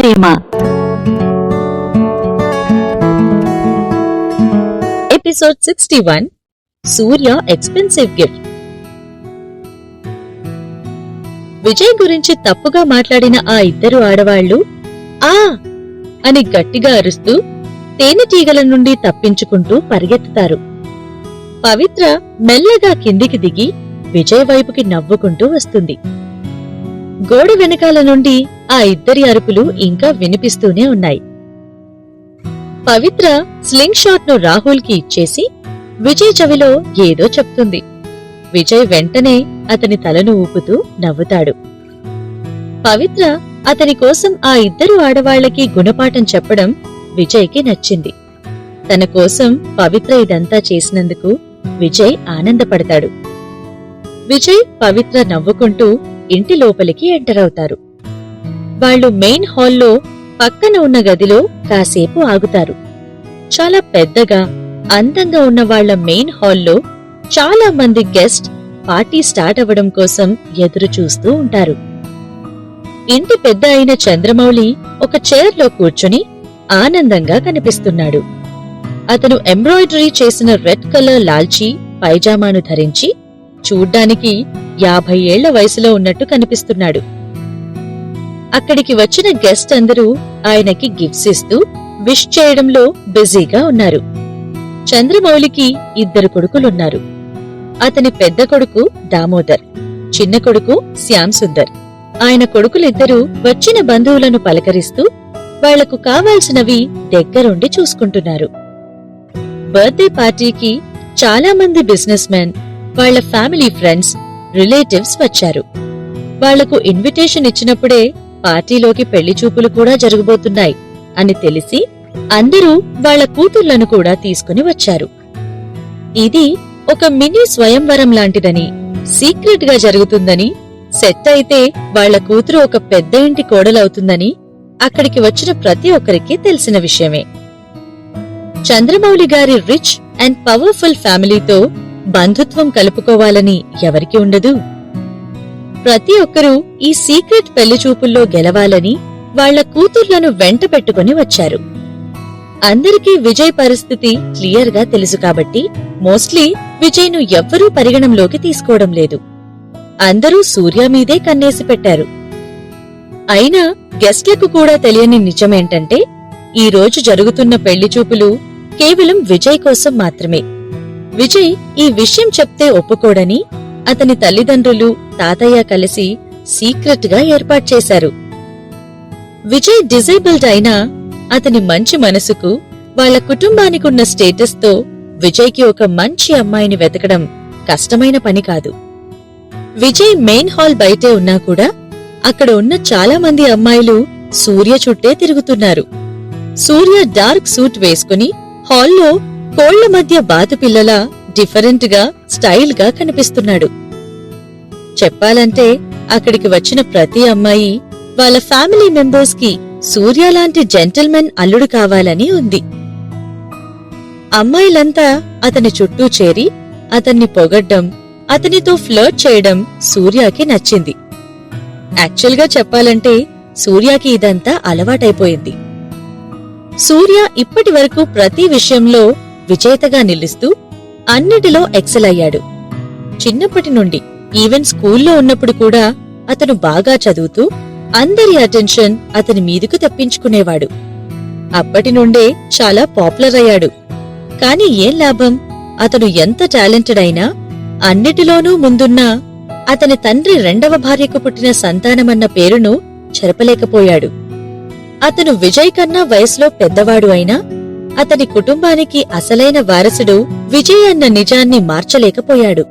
ప్రేమ. Episode 61 సూర్య expensive gift. Vijay గురించి తప్పుగా మాట్లాడిన ఆ ఇద్దరు ఆడవాళ్లు ఆ అని గట్టిగా అరుస్తూ తేనెటీగల నుండి తప్పించుకుంటూ పరిగెత్తుతారు. పవిత్ర మెల్లగా కిందికి దిగి విజయ్ వైపుకి నవ్వుకుంటూ వస్తుంది. గోడ వెనకాల నుండి ఆ ఇద్దరి అరుపులు ఇంకా వినిపిస్తూనే ఉన్నాయి. పవిత్ర స్లింగ్ షాట్ ను రాహుల్ కి ఇచ్చేసి విజయ్ చెవిలో ఏదో చెప్తుంది. విజయ్ వెంటనే అతని తలను ఊపుతూ నవ్వుతాడు. పవిత్ర అతని కోసం ఆ ఇద్దరు ఆడవాళ్లకి గుణపాఠం చెప్పడం విజయ్కి నచ్చింది. తన కోసం పవిత్ర ఇదంతా చేసినందుకు విజయ్ ఆనందపడతాడు. విజయ్ పవిత్ర నవ్వుకుంటూ ఇంటి లోపలికి ఎంటర్ అవుతారు. వాళ్లు మెయిన్ హాల్లో పక్కన ఉన్న గదిలో కాసేపు ఆగుతారు. చాలా పెద్దగా అందంగా ఉన్న వాళ్ల మెయిన్ హాల్లో చాలా మంది గెస్ట్ పార్టీ స్టార్ట్ అవ్వడం కోసం ఎదురు చూస్తూ ఉంటారు. ఇంటి పెద్ద అయిన చంద్రమౌళి ఒక చైర్లో కూర్చుని ఆనందంగా కనిపిస్తున్నాడు. అతను ఎంబ్రాయిడరీ చేసిన రెడ్ కలర్ లాల్చీ పైజామాను ధరించి చూడ్డానికి 50 ఏళ్ల వయసులో ఉన్నట్టు కనిపిస్తున్నాడు. అక్కడికి వచ్చిన గెస్ట్ అందరూ ఆయనకి గిఫ్ట్స్ ఇస్తూ విష్ చేయడంలో బిజీగా ఉన్నారు. చంద్రమౌళికి 2 కొడుకులున్నారు. అతని పెద్ద కొడుకు దామోదర్, చిన్న కొడుకు శ్యామ్ సుందర్. ఆయన కొడుకులిద్దరూ వచ్చిన బంధువులను పలకరిస్తూ వాళ్లకు కావాల్సినవి దగ్గరుండి చూసుకుంటున్నారు. బర్త్డే పార్టీకి చాలా మంది బిజినెస్ మెన్, వాళ్ల ఫ్యామిలీ ఫ్రెండ్స్, రిలేటివ్స్ వచ్చారు. వాళ్లకు ఇన్విటేషన్ ఇచ్చినప్పుడే పార్టీలోకి పెళ్లి చూపులు కూడా జరగబోతున్నాయి అని తెలిసి అందరూ వాళ్ల కూతుళ్లను కూడా తీసుకుని వచ్చారు. ఇది ఒక మినీ స్వయంవరం లాంటిదని, సీక్రెట్ గా జరుగుతుందని, సెట్ అయితే వాళ్ల కూతురు ఒక పెద్ద ఇంటి కోడలవుతుందని అక్కడికి వచ్చిన ప్రతి ఒక్కరికి తెలిసిన విషయమే. చంద్రమౌళి గారి రిచ్ అండ్ పవర్ఫుల్ ఫ్యామిలీతో బంధుత్వం కలుపుకోవాలని ఎవరికి ఉండదు? ప్రతి ఒక్కరూ ఈ సీక్రెట్ పెళ్లి చూపుల్లో గెలవాలని వాళ్ల కూతుర్లను వెంట పెట్టుకుని వచ్చారు. అందరికీ విజయ్ పరిస్థితి క్లియర్ గా తెలుసు కాబట్టి మోస్ట్లీ విజయ్ ను ఎవ్వరూ పరిగణంలోకి తీసుకోవడం లేదు. అందరూ సూర్య మీదే కన్నేసి పెట్టారు. అయినా గెస్ట్లకు కూడా తెలియని నిజమేంటంటే ఈ రోజు జరుగుతున్న పెళ్లి చూపులు కేవలం విజయ్ కోసం మాత్రమే. విజయ్ ఈ విషయం చెప్తే ఒప్పుకోడని అతని తల్లిదండ్రులు, తాతయ్య కలిసి సీక్రెట్ గా ఏర్పాటు చేశారు. విజయ్ డిజేబుల్డ్ అయినా అతని మంచి మనసుకు, వాళ్ల కుటుంబానికున్న స్టేటస్ తో విజయ్కి ఒక మంచి అమ్మాయిని వెతకడం కష్టమైన పని కాదు. విజయ్ మెయిన్ హాల్ బయటే ఉన్నా కూడా అక్కడ ఉన్న చాలా మంది అమ్మాయిలు సూర్య చుట్టే తిరుగుతున్నారు. సూర్య డార్క్ సూట్ వేసుకుని హాల్లో కోళ్ల మధ్య బాతుపిల్లలా డిఫరెంట్ గా, స్టైల్ గా కనిపిస్తున్నాడు. చెప్పాలంటే అక్కడికి వచ్చిన ప్రతి అమ్మాయి వాళ్ళ ఫ్యామిలీ మెంబర్స్ కి సూర్య లాంటి జెంటిల్మెన్ అల్లుడు కావాలని ఉంది. అమ్మాయిలంతా అతని చుట్టూ చేరి అతన్ని పొగడ్డం, అతనితో ఫ్లర్ట్ చేయడం సూర్యకి నచ్చింది. యాక్చువల్ గా చెప్పాలంటే సూర్యకి ఇదంతా అలవాటైపోయింది. సూర్య ఇప్పటి వరకు ప్రతి విషయంలో విజేతగా నిలుస్తూ అన్నిటిలో ఎక్సెల్ అయ్యాడు. చిన్నప్పటి నుండి ఈవెన్ స్కూల్లో ఉన్నప్పుడు కూడా అతను బాగా చదువుతూ అందరి అటెన్షన్ అతని మీదకు తెప్పించుకునేవాడు. అప్పటి నుండే చాలా పాపులర్ అయ్యాడు. కాని ఏం లాభం? అతను ఎంత టాలెంటెడ్ అయినా, అన్నిటిలోనూ ముందున్నా అతని తండ్రి 2వ భార్యకు పుట్టిన సంతానమన్న పేరును చెరపలేకపోయాడు. అతను విజయ్ కన్నా వయసులో పెద్దవాడు అయినా అతని కుటుంబానికి అసలైన వారసుడు విజయ్ అన్న నిజాన్ని మార్చలేకపోయాడు.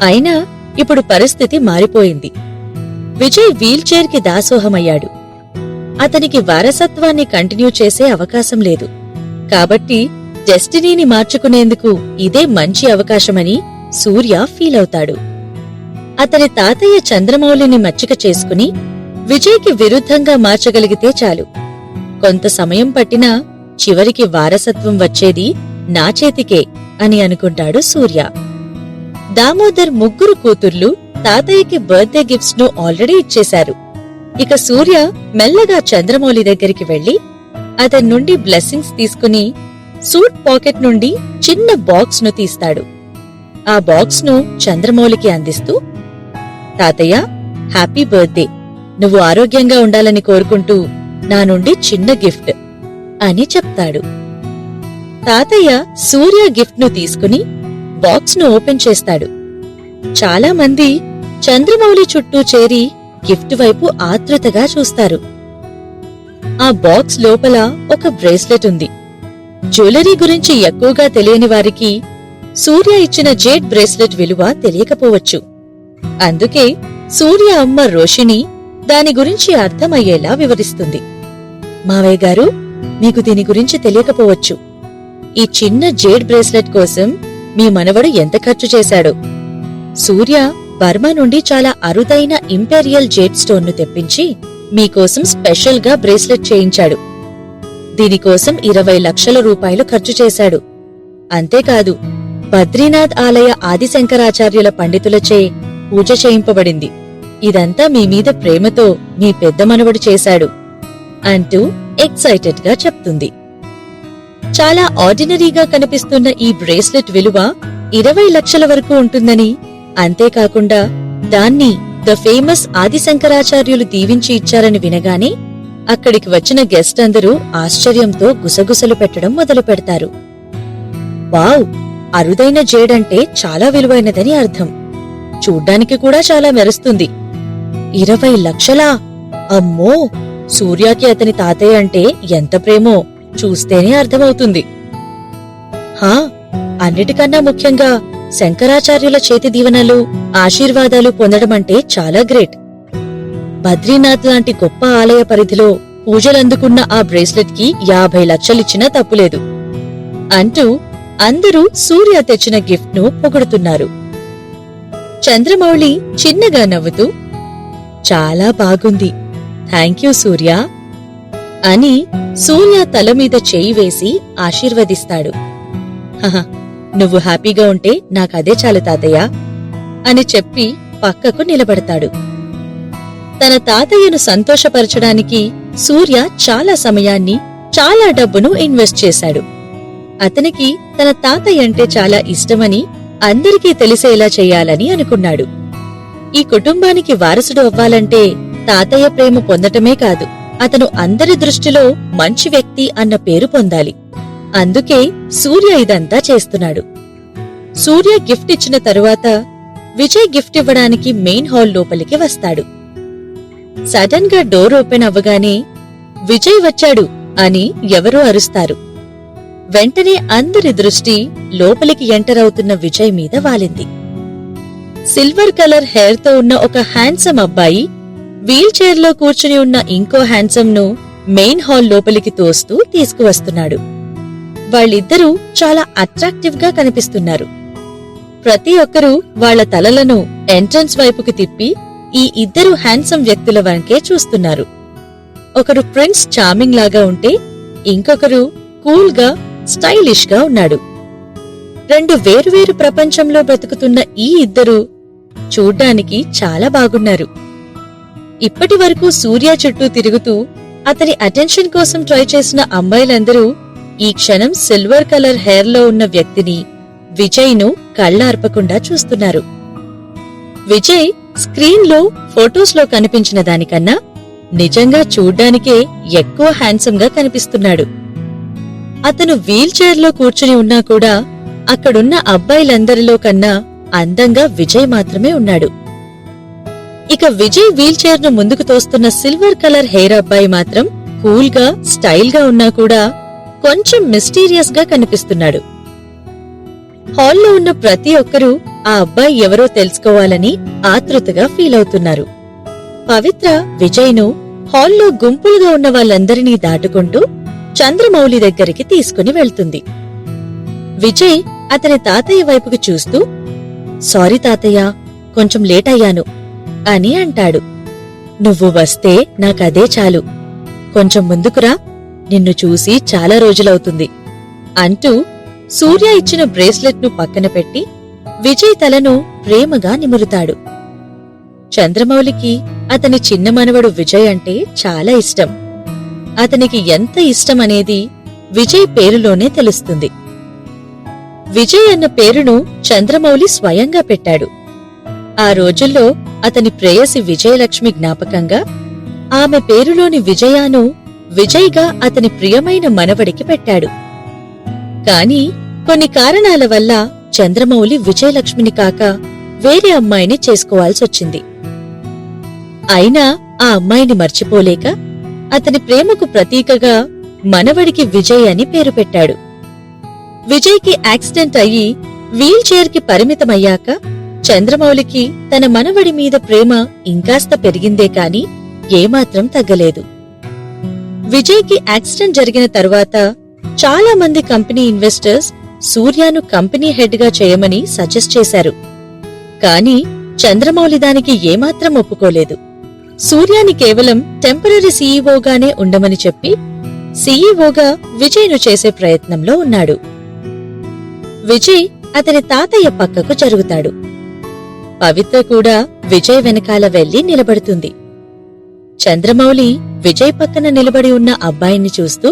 అయినా ఇప్పుడు పరిస్థితి మారిపోయింది. విజయ్ వీల్చైర్ కి దాసోహమయ్యాడు. అతనికి వారసత్వాన్ని కంటిన్యూ చేసే అవకాశం లేదు. కాబట్టి డెస్టినీని మార్చుకునేందుకు ఇదే మంచి అవకాశమని సూర్య ఫీల్ అవుతాడు. అతని తాతయ్య చంద్రమౌళిని మచ్చిక చేసుకుని విజయ్కి విరుద్ధంగా మార్చగలిగితే చాలు. కొంత సమయం పట్టినా చివరికి వారసత్వం వచ్చేది నా చేతికే అని అనుకుంటాడు సూర్య. దామోదర్ 3 కూతుర్లు తాతయ్యకి బర్త్డే గిఫ్ట్స్ ను ఆల్రెడీ ఇచ్చేశారు. ఇక సూర్య మెల్లగా చంద్రమౌళి దగ్గరికి వెళ్లి అతని నుండి బ్లెస్సింగ్స్ తీసుకుని సూట్ పాకెట్ నుండి చిన్న బాక్స్ ను తీస్తాడు. ఆ బాక్స్ ను చంద్రమౌళికి అందిస్తూ, తాతయ్య, హ్యాపీ బర్త్డే, నువ్వు ఆరోగ్యంగా ఉండాలని కోరుకుంటూ నా నుండి చిన్న గిఫ్ట్ అని చెప్తాడు. తాతయ్య సూర్య గిఫ్ట్ ను తీసుకుని బాక్స్ ను ఓపెన్ చేస్తాడు. చాలా మంది చంద్రమౌళి చుట్టూ చేరి గిఫ్ట్ వైపు ఆతృతగా చూస్తారు. ఆ బాక్స్ లోపల ఒక బ్రేస్లెట్ ఉంది. జ్యువెలరీ గురించి ఎక్కువగా తెలియని వారికి సూర్య ఇచ్చిన జేడ్ బ్రేస్లెట్ విలువ తెలియకపోవచ్చు. అందుకే సూర్య అమ్మ రోషిణి దాని గురించి అర్థమయ్యేలా వివరిస్తుంది. మావయ్య గారు, మీకు దీని గురించి తెలియకపోవచ్చు. ఈ చిన్న జేడ్ బ్రేస్లెట్ కోసం మీ మనవడు ఎంత ఖర్చు చేశాడో. సూర్య బర్మా నుండి చాలా అరుదైన ఇంపీరియల్ జేడ్ స్టోన్ ను తెప్పించి మీకోసం స్పెషల్ గా బ్రేస్లెట్ చేయించాడు. దీనికోసం 20 లక్షల రూపాయలు ఖర్చు చేశాడు. అంతేకాదు, బద్రీనాథ్ ఆలయ ఆదిశంకరాచార్యుల పండితులచే పూజ చేయింపబడింది. ఇదంతా మీ మీద ప్రేమతో మీ పెద్ద మనవడు చేశాడు అంటూ ఎక్సైటెడ్ గా చెప్తుంది. చాలా ఆర్డినరీగా కనిపిస్తున్న ఈ బ్రేస్లెట్ విలువ 20 లక్షల వరకు ఉంటుందని, అంతేకాకుండా దాన్ని ద ఫేమస్ ఆదిశంకరాచార్యులు దీవించి ఇచ్చారని వినగానే అక్కడికి వచ్చిన గెస్ట్ అందరూ ఆశ్చర్యంతో గుసగుసలు పెట్టడం మొదలు పెడతారు. వావ్, అరుదైన జేడంటే చాలా విలువైనదని అర్థం. చూడ్డానికి కూడా చాలా మెరుస్తుంది. 20 లక్షలా? అమ్మో! సూర్యకి అతని తాతయ్య అంటే ఎంత ప్రేమో చూస్తేనే అర్థమవుతుంది. హా, అన్నిటికన్నా ముఖ్యంగా శంకరాచార్యుల చేతి దీవెనలు, ఆశీర్వాదాలు పొందడమంటే చాలా గ్రేట్. బద్రీనాథ్ లాంటి గొప్ప ఆలయ పరిధిలో పూజలందుకున్న ఆ బ్రేస్లెట్ కి 50 లక్షలిచ్చినా తప్పులేదు అంటూ అందరూ సూర్య తెచ్చిన గిఫ్ట్ ను పొగుడుతున్నారు. చంద్రమౌళి చిన్నగా నవ్వుతూ, చాలా బాగుంది, థాంక్యూ సూర్య అని సూర్య తల మీద చేయి వేసి ఆశీర్వదిస్తాడు. హహ, నువ్వు హ్యాపీగా ఉంటే నాకదే చాలు తాతయ్య అని చెప్పి పక్కకు నిలబడతాడు. తన తాతయ్యను సంతోషపరచడానికి సూర్య చాలా సమయాన్ని, చాలా డబ్బును ఇన్వెస్ట్ చేశాడు. అతనికి తన తాతయ్య అంటే చాలా ఇష్టమని అందరికీ తెలిసేలా చెయ్యాలని అనుకున్నాడు. ఈ కుటుంబానికి వారసుడు అవ్వాలంటే తాతయ్య ప్రేమ పొందటమే కాదు, అతను అందరి దృష్టిలో మంచి వ్యక్తి అన్న పేరు పొందాలి. అందుకే సూర్య ఇదంతా చేస్తున్నాడు. సూర్య గిఫ్ట్ ఇచ్చిన తరువాత విజయ్ గిఫ్ట్ ఇవ్వడానికి మెయిన్ హాల్ లోపలికి వస్తాడు. సడన్ గా డోర్ ఓపెన్ అవ్వగానే విజయ్ వచ్చాడు అని ఎవరో అరుస్తారు. వెంటనే అందరి దృష్టి లోపలికి ఎంటర్ అవుతున్న విజయ్ మీద వాలింది. సిల్వర్ కలర్ హెయిర్ తో ఉన్న ఒక హ్యాండ్సమ్ అబ్బాయి వీల్ చైర్ లో కూర్చుని ఉన్న ఇంకో హ్యాండ్సమ్ ను మెయిన్ హాల్ లోపలికి తోస్తూ తీసుకువస్తున్నాడు. వాళ్ళిద్దరూ చాలా అట్రాక్టివ్ గా కనిపిస్తున్నారు. ప్రతి ఒక్కరూ వాళ్ల తలలను ఎంట్రన్స్ వైపుకి తిప్పి ఈ ఇద్దరు హ్యాండ్సమ్ వ్యక్తుల వంకే చూస్తున్నారు. ఒకరు ప్రిన్స్ చార్మింగ్ లాగా ఉంటే ఇంకొకరు కూల్ గా, స్టైలిష్ గా ఉన్నాడు. రెండు వేరువేరు ప్రపంచంలో బ్రతుకుతున్న ఈ ఇద్దరు చూడ్డానికి చాలా బాగున్నారు. ఇప్పటి వరకు సూర్య చుట్టూ తిరుగుతూ అతని అటెన్షన్ కోసం ట్రై చేసిన అమ్మాయిలందరూ ఈ క్షణం సిల్వర్ కలర్ హెయిర్ లో ఉన్న వ్యక్తిని, విజయ్ ను కళ్ళార్పకుండా చూస్తున్నారు. విజయ్ స్క్రీన్ లో ఫొటోస్ లో కనిపించిన దానికన్నా నిజంగా చూడ్డానికే ఎక్కువ హ్యాండ్సమ్ గా కనిపిస్తున్నాడు. అతను వీల్ చైర్ లో కూర్చుని ఉన్నా కూడా అక్కడున్న అబ్బాయిలందరిలో కన్నా అందంగా విజయ్ మాత్రమే ఉన్నాడు. ఇక విజయ్ వీల్ చైర్ ను ముందుకు తోస్తున్న సిల్వర్ కలర్ హెయిర్ అబ్బాయి మాత్రం కూల్ గా, స్టైల్ గా ఉన్నా కూడా కొంచెం మిస్టీరియస్ గా కనిపిస్తున్నాడు. హాల్లో ఉన్న ప్రతి ఒక్కరూ ఆ అబ్బాయి ఎవరో తెలుసుకోవాలని ఆతృతగా ఫీల్ అవుతున్నారు. పవిత్ర విజయ్ ను హాల్లో గుంపులుగా ఉన్న వాళ్ళందరినీ దాటుకుంటూ చంద్రమౌళి దగ్గరికి తీసుకుని వెళ్తుంది. విజయ్ అతని తాతయ్య వైపుకి చూస్తూ, సారీ తాతయ్య, కొంచెం లేట్ అయ్యాను అని అంటాడు. నువ్వు వస్తే నాకదే చాలు, కొంచెం ముందుకురా, నిన్ను చూసి చాలా రోజులవుతుంది అంటూ సూర్య ఇచ్చిన బ్రేస్లెట్ ను పక్కన పెట్టి విజయ్ తలను ప్రేమగా నిమురుతాడు. చంద్రమౌళికి అతని చిన్న మనవడు విజయ్ అంటే చాలా ఇష్టం. అతనికి ఎంత ఇష్టమనేది విజయ్ పేరులోనే తెలుస్తుంది. విజయ్ అన్న పేరును చంద్రమౌళి స్వయంగా పెట్టాడు. ఆ రోజుల్లో అతని ప్రేయసి విజయలక్ష్మి జ్ఞాపకంగా ఆమె పేరులోని విజయాను విజయ్గా అతని ప్రియమైన మనవడికి పెట్టాడు. కాని కొన్ని కారణాల వల్ల చంద్రమౌళి విజయలక్ష్మిని కాక వేరే అమ్మాయిని చేసుకోవాల్సొచ్చింది. అయినా ఆ అమ్మాయిని మర్చిపోలేక అతని ప్రేమకు ప్రతీకగా మనవడికి విజయ్ అని పేరు పెట్టాడు. విజయ్కి యాక్సిడెంట్ అయ్యి వీల్ చైర్కి పరిమితమయ్యాక చంద్రమౌళికి తన మనవడి మీద ప్రేమ ఇంకాస్త పెరిగిందే కాని ఏమాత్రం తగ్గలేదు. విజయ్కి యాక్సిడెంట్ జరిగిన తరువాత చాలా మంది కంపెనీ ఇన్వెస్టర్స్ సూర్యను కంపెనీ హెడ్ గా చేయమని సజెస్ట్ చేశారు. కాని చంద్రమౌళి దానికి ఏమాత్రం ఒప్పుకోలేదు. సూర్యాని కేవలం టెంపరరీ సీఈఓగానే ఉండమని చెప్పి సీఈఓగా విజయ్ను చేసే ప్రయత్నంలో ఉన్నాడు. విజయ్ అతని తాతయ్య పక్కకు జరుగుతాడు. పవిత్ర కూడా విజయ్ వెనకాల వెళ్లి నిలబడుతుంది. చంద్రమౌళి విజయ్ పక్కన నిలబడి ఉన్న అబ్బాయిని చూస్తూ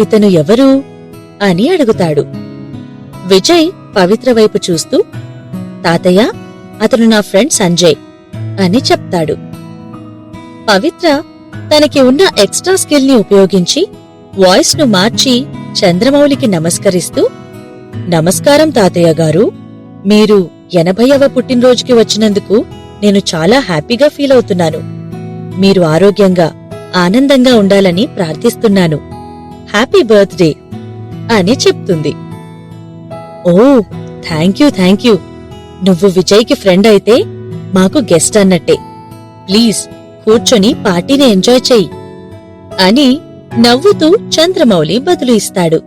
ఇతను ఎవరు అని అడుగుతాడు. విజయ్ పవిత్ర వైపు చూస్తూ తాతయ్య, అతను నా ఫ్రెండ్ సంజయ్ అని చెప్తాడు. పవిత్ర తనకి ఉన్న ఎక్స్ట్రా స్కిల్ ని ఉపయోగించి వాయిస్ ను మార్చి చంద్రమౌళికి నమస్కరిస్తూ, నమస్కారం తాతయ్య గారు, మీరు 80వ పుట్టినరోజుకి వచ్చినందుకు నేను చాలా హ్యాపీగా ఫీల్ అవుతున్నాను. మీరు ఆరోగ్యంగా ఆనందంగా ఉండాలని ప్రార్థిస్తున్నాను. హ్యాపీ బర్త్డే అని చెప్తుంది. ఓ థ్యాంక్ యూ. నువ్వు విజయ్కి ఫ్రెండ్ అయితే మాకు గెస్ట్ అన్నట్టే. ప్లీజ్ కూర్చొని పార్టీని ఎంజాయ్ చెయ్యి అని నవ్వుతూ చంద్రమౌళి బదులు ఇస్తాడు.